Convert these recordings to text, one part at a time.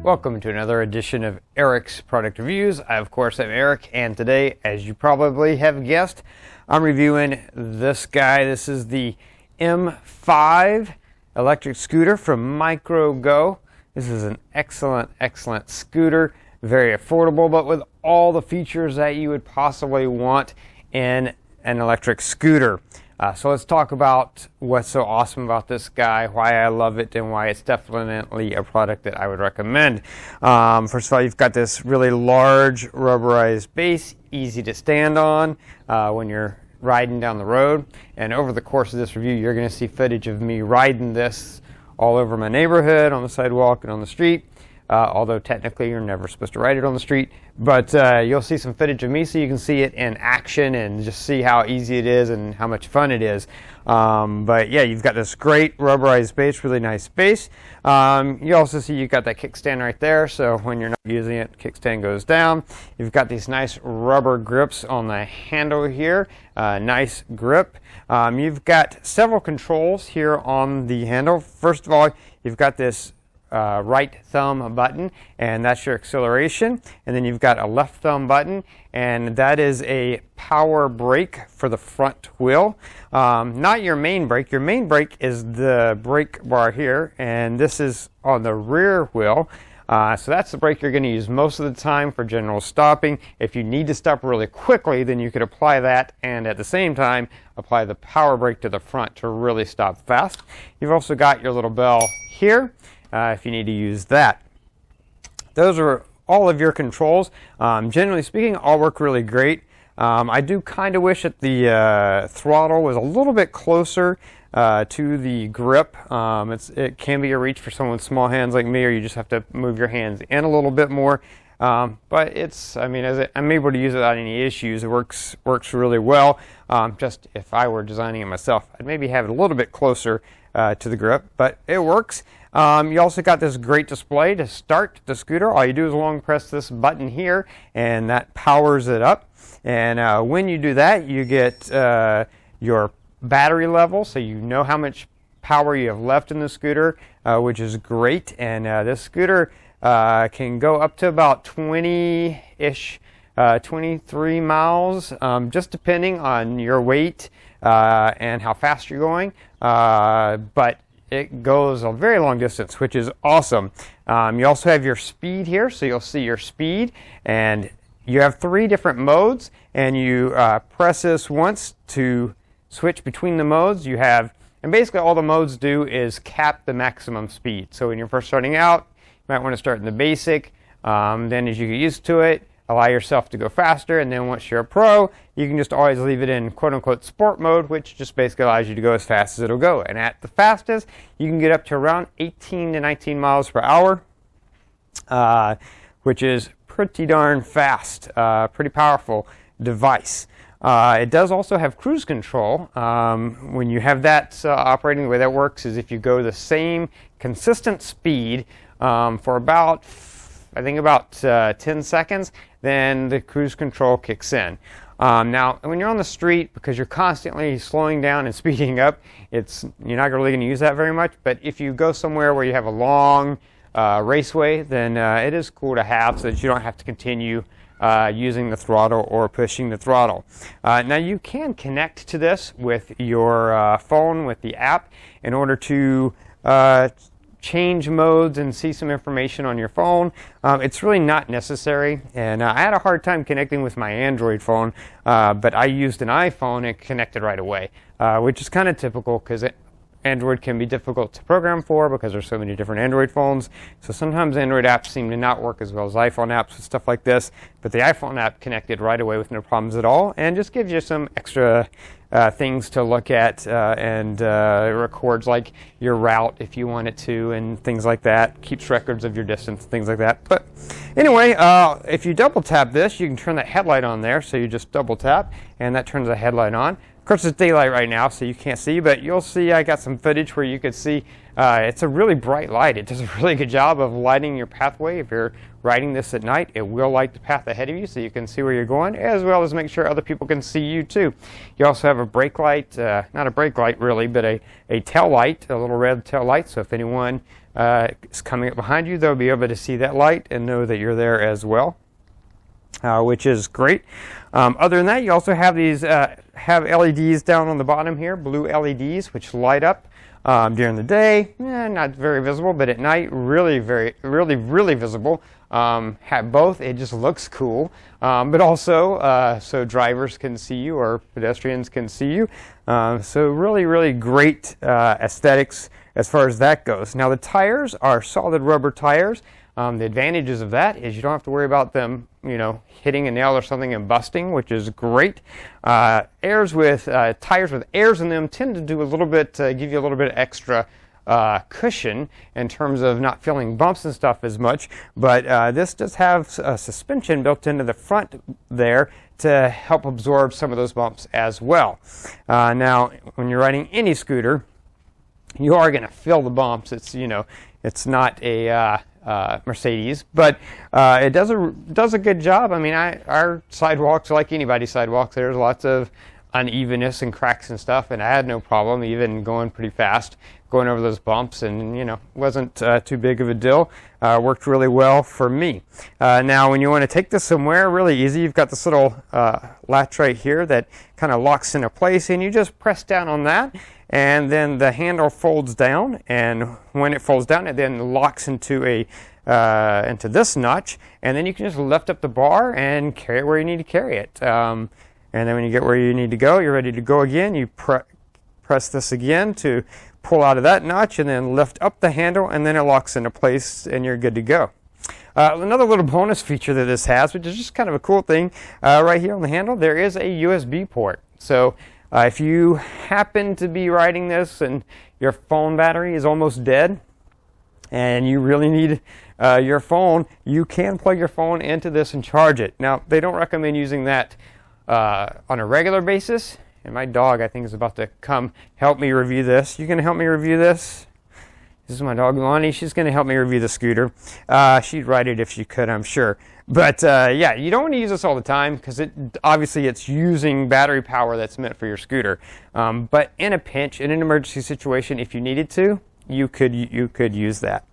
Welcome to another edition of Eric's Product Reviews. I, of course, am Eric, and today, as you probably have guessed, I'm reviewing this guy. This is the M5 electric scooter from Microgo. This is an excellent scooter, very affordable, but with all the features that you would possibly want in an electric scooter. So let's talk about what's so awesome about this guy, why I love it, and why it's definitely a product that I would recommend. First of all, you've got this really large rubberized base, easy to stand on when you're riding down the road. And over the course of this review, you're going to see footage of me riding this all over my neighborhood, on the sidewalk, and on the street. Although technically you're never supposed to ride it on the street, but you'll see some footage of me so you can see it in action and just see how easy it is and how much fun it is. But yeah, you've got this great rubberized base, really nice base. You also see you've got that kickstand right there, so when you're not using it, the kickstand goes down. You've got these nice rubber grips on the handle here, nice grip. You've got several controls here on the handle. First of all, you've got this right thumb button, and that's your acceleration, and then you've got a left thumb button, and that is a power brake for the front wheel. Not your main brake. Your main brake is the brake bar here, and this is on the rear wheel. So that's the brake you're going to use most of the time for general stopping. If you need to stop really quickly, then you could apply that and at the same time apply the power brake to the front to really stop fast. You've also got your little bell here if you need to use that. Those are all of your controls. Generally speaking, all work really great. I do kind of wish that the throttle was a little bit closer to the grip. It can be a reach for someone with small hands like me, or you just have to move your hands in a little bit more. But I'm able to use it without any issues. It works really well. Just if I were designing it myself, I'd maybe have it a little bit closer to the grip, but it works. You also got this great display to start the scooter. All you do is long press this button here, and that powers it up. And when you do that, you get your battery level, so you know how much power you have left in the scooter, which is great. And this scooter can go up to about 20-ish, 23 miles, just depending on your weight and how fast you're going. But it goes a very long distance, which is awesome. You also have your speed here, so you'll see your speed, and you have 3 different modes, and you press this once to switch between the modes. And basically all the modes do is cap the maximum speed. So when you're first starting out, you might want to start in the basic. Then as you get used to it, allow yourself to go faster, and then once you're a pro, you can just always leave it in quote-unquote sport mode, which just basically allows you to go as fast as it'll go. And at the fastest, you can get up to around 18 to 19 miles per hour, which is pretty darn fast, pretty powerful device. It does also have cruise control. When you have that operating, the way that works is if you go the same consistent speed for about 10 seconds, then the cruise control kicks in. Now, when you're on the street, because you're constantly slowing down and speeding up, you're not really going to use that very much. But if you go somewhere where you have a long raceway, then it is cool to have, so that you don't have to continue using the throttle or pushing the throttle. Now, you can connect to this with your phone, with the app, in order to change modes and see some information on your phone. It's really not necessary, and I had a hard time connecting with my Android phone, but I used an iPhone and it connected right away, which is kind of typical because Android can be difficult to program for because there's so many different Android phones. So sometimes Android apps seem to not work as well as iPhone apps and stuff like this, but the iPhone app connected right away with no problems at all, and just gives you some extra things to look at, and it records like your route if you want it to, and things like that. Keeps records of your distance, things like that. But anyway, if you double tap this, you can turn that headlight on there. So you just double tap, and that turns the headlight on. Of course, it's daylight right now, so you can't see, but you'll see I got some footage where you could see it's a really bright light. It does a really good job of lighting your pathway. If you're riding this at night, it will light the path ahead of you so you can see where you're going, as well as make sure other people can see you too. You also have a brake light, not a brake light really, but a tail light, a little red tail light, so if anyone is coming up behind you, they'll be able to see that light and know that you're there as well, which is great. Other than that, you also have these have LEDs down on the bottom here, blue LEDs, which light up during the day. Not very visible, but at night, really visible. Have both. It just looks cool, but also so drivers can see you or pedestrians can see you. So really great aesthetics as far as that goes. Now the tires are solid rubber tires. The advantages of that is you don't have to worry about them, hitting a nail or something and busting, which is great. Tires with airs in them tend to do a little bit, give you a little bit extra cushion in terms of not feeling bumps and stuff as much, but this does have a suspension built into the front there to help absorb some of those bumps as well. Now, when you're riding any scooter, you are going to feel the bumps. It's not a Mercedes, but it does a good job. I mean, our sidewalks are like anybody's sidewalks. There's lots of unevenness and cracks and stuff, and I had no problem even going pretty fast, going over those bumps, and wasn't too big of a deal. Worked really well for me. Now, when you want to take this somewhere, really easy. You've got this little latch right here that kind of locks into place, and you just press down on that, and then the handle folds down, and when it folds down, it then locks into this notch, and then you can just lift up the bar and carry it where you need to carry it. And then when you get where you need to go, you're ready to go again. You press this again to pull out of that notch, and then lift up the handle, and then it locks into place, and you're good to go. Another little bonus feature that this has, which is just kind of a cool thing, right here on the handle, there is a USB port. So if you happen to be riding this and your phone battery is almost dead, and you really need your phone, you can plug your phone into this and charge it. Now, they don't recommend using that on a regular basis, and my dog, I think, is about to come help me review this. You gonna help me review this? This is my dog Lonnie. She's gonna help me review the scooter. She'd ride it if she could, I'm sure. But yeah, you don't want to use this all the time because obviously it's using battery power that's meant for your scooter. But in a pinch, in an emergency situation, if you needed to, you could use that.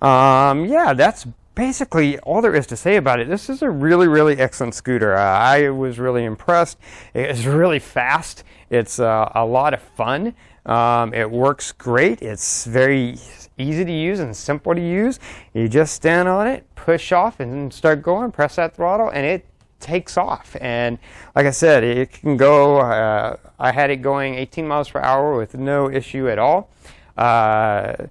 Yeah, that's basically all there is to say about it. This is a really excellent scooter. I was really impressed. It's really fast. It's a lot of fun. It works great. It's very easy to use and simple to use. You just stand on it, push off, and start going, press that throttle, and it takes off. And like I said, it can go, I had it going 18 miles per hour with no issue at all. I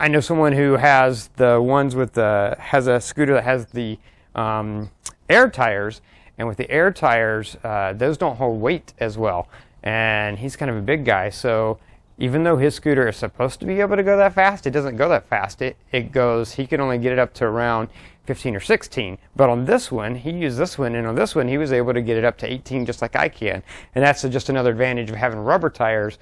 know someone who has the ones with has a scooter that has the air tires, and with the air tires, those don't hold weight as well. And he's kind of a big guy, so even though his scooter is supposed to be able to go that fast, it doesn't go that fast. It goes, he can only get it up to around 15 or 16. But on this one, he used this one, and on this one, he was able to get it up to 18 just like I can. And that's just another advantage of having rubber tires.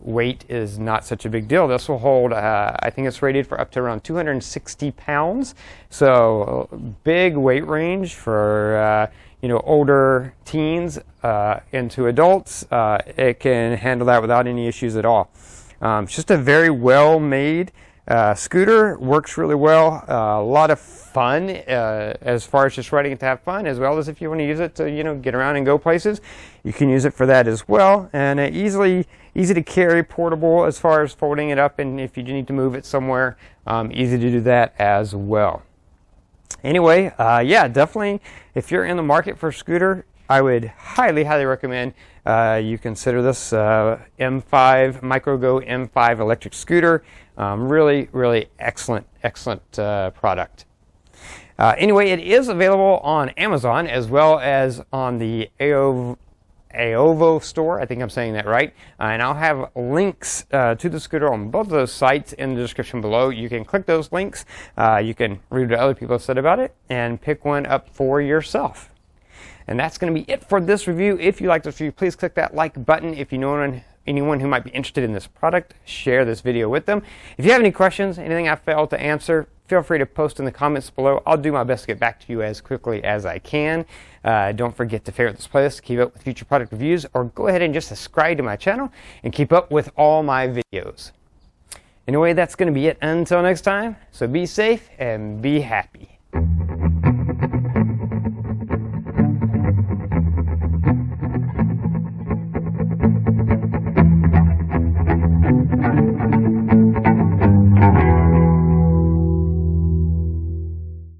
Weight is not such a big deal. This will hold, I think it's rated for up to around 260 pounds. So big weight range for older teens into adults. It can handle that without any issues at all. It's just a very well made scooter. Works really well. A lot of fun as far as just riding it to have fun, as well as if you want to use it to get around and go places, you can use it for that as well. And easy to carry, portable as far as folding it up, and if you need to move it somewhere, easy to do that as well. Anyway, yeah, definitely if you're in the market for a scooter, I would highly recommend you consider this M5 Microgo M5 electric scooter. Really excellent product. Anyway, it is available on Amazon as well as on the Aovo store. I think I'm saying that right. And I'll have links to the scooter on both of those sites in the description below. You can click those links. You can read what other people have said about it and pick one up for yourself. And that's going to be it for this review. If you like this review, please click that like button. If you know anyone who might be interested in this product, share this video with them. If you have any questions, anything I failed to answer, feel free to post in the comments below. I'll do my best to get back to you as quickly as I can. Don't forget to favorite this playlist to keep up with future product reviews, or go ahead and just subscribe to my channel and keep up with all my videos. Anyway, that's going to be it until next time. So be safe and be happy.